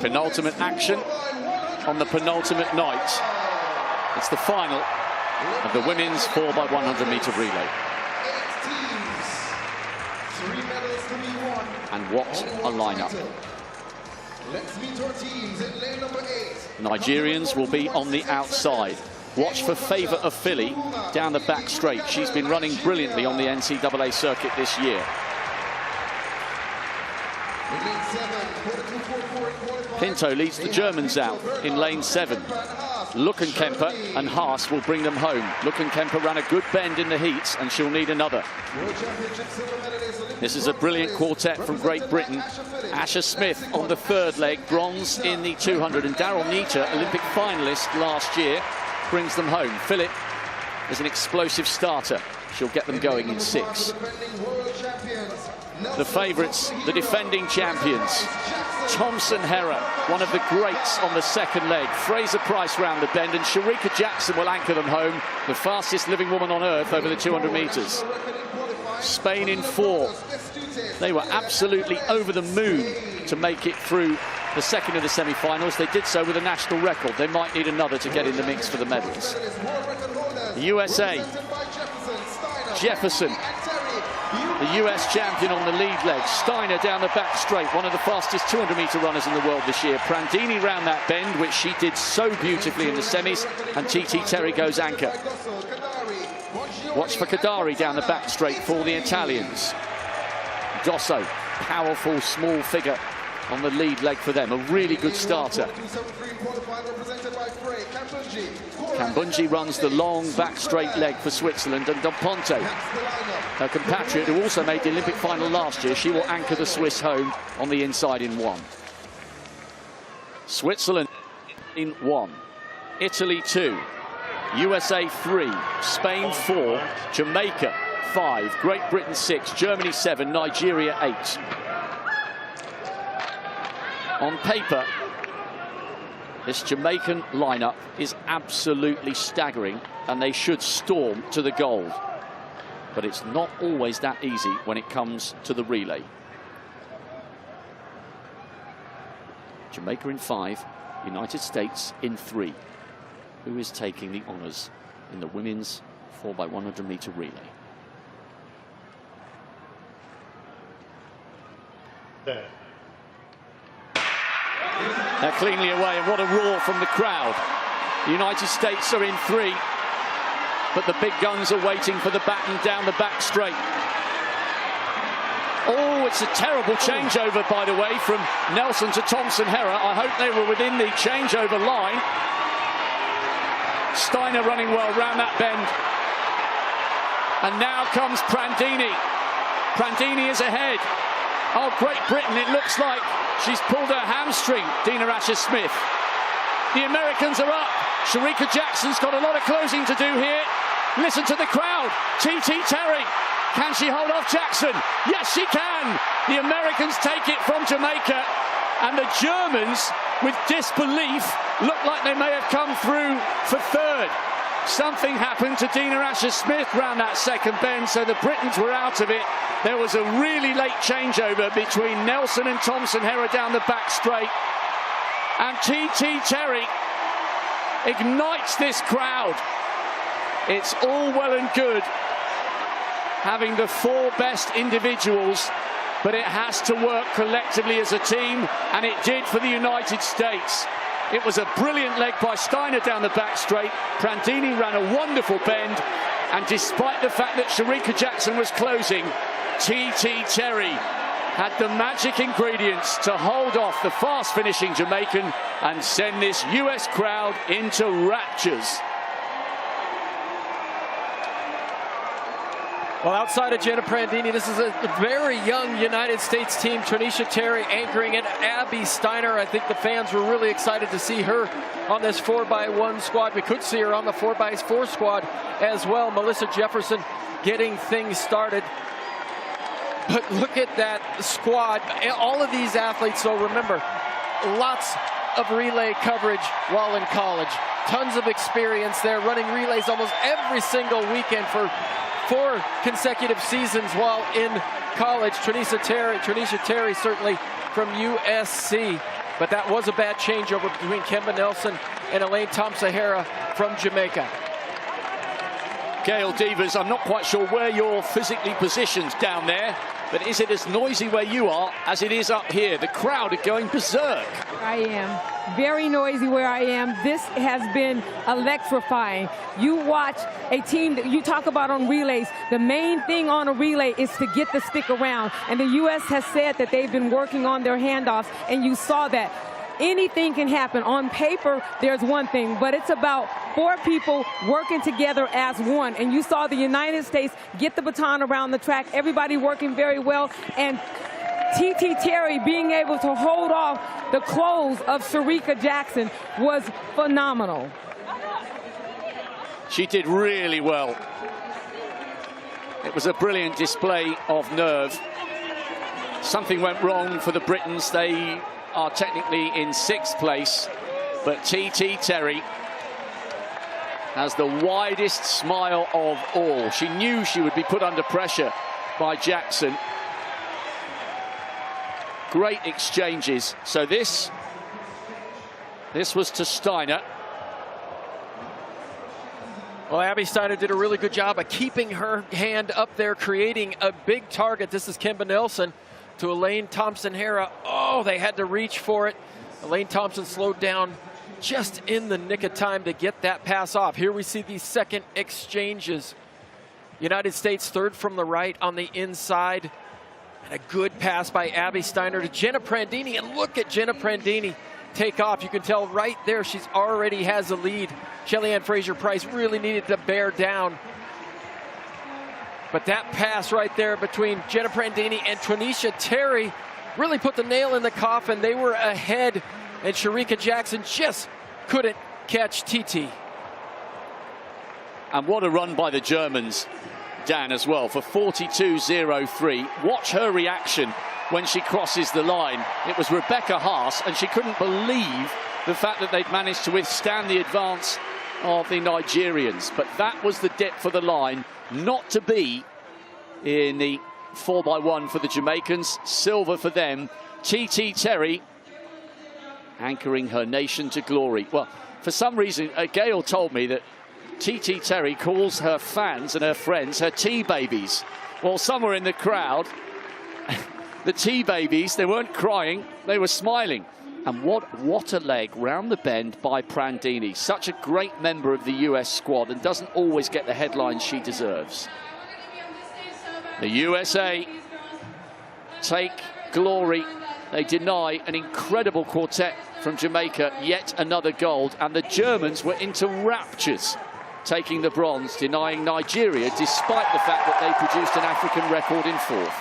Penultimate action on the penultimate night. It's the final of the women's 4x100-meter relay. And what a lineup. Let's meet our teams in lane number 8. Nigerians will be on the outside. Watch for Favour of Philly down the back straight. She's been running brilliantly on the NCAA circuit this year. Pinto leads the Germans out in lane 7. Luckenkemper and Haas will bring them home. Luckenkemper ran a good bend in the heats, and she'll need another. This is a brilliant quartet from Great Britain. Asher Smith on the third leg, bronze in the 200, and Daryl Neater, Olympic finalist last year, brings them home. Phillip is an explosive starter. She'll get them going in 6. The favourites, the defending champions. Thompson-herah, one of the greats on the second leg. Fraser-Pryce round the bend, and Shericka Jackson will anchor them home, the fastest living woman on earth over the 200 metres. Spain in 4. They were absolutely over the moon to make it through the second of the semi-finals. They did so with a national record. They might need another to get in the mix for the medals. USA, Jefferson, the US champion on the lead leg. Steiner down the back straight, one of the fastest 200-meter runners in the world this year. Prandini round that bend, which she did so beautifully in the semis, and TT Terry goes anchor. Watch for Kadari down the back straight for the Italians. Dosso, powerful small figure on the lead leg for them. A really good starter. Kambunji runs the long back straight leg for Switzerland, and Del Ponte, her compatriot who also made the Olympic final last year, she will anchor the Swiss home on the inside in 1. Switzerland in 1, Italy 2, USA 3, Spain 4, Jamaica 5, Great Britain 6, Germany 7, Nigeria 8. On paper, this Jamaican lineup is absolutely staggering, and they should storm to the gold. But it's not always that easy when it comes to the relay. Jamaica in 5, United States in 3. Who is taking the honours in the women's 4x100-meter relay? There. They're cleanly away, and what a roar from the crowd. The United States are in 3, but the big guns are waiting for the baton down the back straight. Oh, it's a terrible changeover, by the way, from Nelson to Thompson-herah. I hope they were within the changeover line. Steiner running well round that bend. And now comes Prandini. Prandini is ahead. Oh, Great Britain, it looks like she's pulled her hamstring, Dina Asher-Smith. The Americans are up. Shericka Jackson's got a lot of closing to do here. Listen to the crowd. TT Terry. Can she hold off Jackson? Yes, she can. The Americans take it from Jamaica. And the Germans, with disbelief, look like they may have come through for 3rd. Something happened to Dina Asher-Smith round that second bend, so the Britons were out of it. There was a really late changeover between Nelson and Thompson-herah down the back straight. And TT Terry ignites this crowd. It's all well and good having the 4 best individuals, but it has to work collectively as a team, and it did for the United States. It was a brilliant leg by Steiner down the back straight. Prandini ran a wonderful bend, and despite the fact that Shericka Jackson was closing, TT Terry had the magic ingredients to hold off the fast-finishing Jamaican and send this US crowd into raptures. Well, outside of Jenna Prandini, this is a very young United States team. Tranisha Terry anchoring it. Abby Steiner, I think the fans were really excited to see her on this 4x1 squad. We could see her on the 4x4 squad as well. Melissa Jefferson getting things started. But look at that squad. All of these athletes, so remember, lots of relay coverage while in college. Tons of experience there, running relays almost every single weekend for 4 consecutive seasons while in college. Tranisha Terry certainly from USC. but that was a bad changeover between Kemba Nelson and Elaine Thompson-Herah from Jamaica. Gail Devers, I'm not quite sure where you're physically positioned down there, but is it as noisy where you are as it is up here? The crowd are going berserk. I am very noisy where I am. This has been electrifying. You watch a team that you talk about on relays. The main thing on a relay is to get the stick around. And the U.S. has said that they've been working on their handoffs, and you saw that. Anything can happen. On paper, there's one thing, but it's about 4 people working together as one. And you saw the United States get the baton around the track, everybody working very well, and T.T. Terry being able to hold off the close of Shericka Jackson was phenomenal. She did really well. It was a brilliant display of nerve. Something went wrong for the Britons. They are technically in 6th place, but T.T. Terry has the widest smile of all. She knew she would be put under pressure by Jackson. Great exchanges. So this was to Steiner. Well, Abby Steiner did a really good job of keeping her hand up there, creating a big target. This is Kemba Nelson to Elaine Thompson-Herah. Oh, they had to reach for it. Elaine Thompson slowed down just in the nick of time to get that pass off. Here we see the second exchanges. United States 3rd from the right on the inside. And a good pass by Abby Steiner to Jenna Prandini. And look at Jenna Prandini take off. You can tell right there she's already has a lead. Shelly-Ann Fraser-Pryce really needed to bear down. But that pass right there between Jenna Prandini and Tronisha Terry really put the nail in the coffin. They were ahead, and Shericka Jackson just couldn't catch TT. And what a run by the Germans, Dan, as well, for 42.03. Watch her reaction when she crosses the line. It was Rebecca Haas, and she couldn't believe the fact that they'd managed to withstand the advance of the Nigerians. But that was the depth of the line, not to be in the 4x1 for the Jamaicans. Silver for them. T.T. Terry anchoring her nation to glory. Well, for some reason, Gail told me that T.T. Terry calls her fans and her friends her tea-babies. Well, some were in the crowd. The tea-babies, they weren't crying, they were smiling. And what a leg round the bend by Prandini. Such a great member of the US squad and doesn't always get the headlines she deserves. The USA take glory. They deny an incredible quartet from Jamaica, yet another gold. And the Germans were into raptures, taking the bronze, denying Nigeria, despite the fact that they produced an African record in 4th.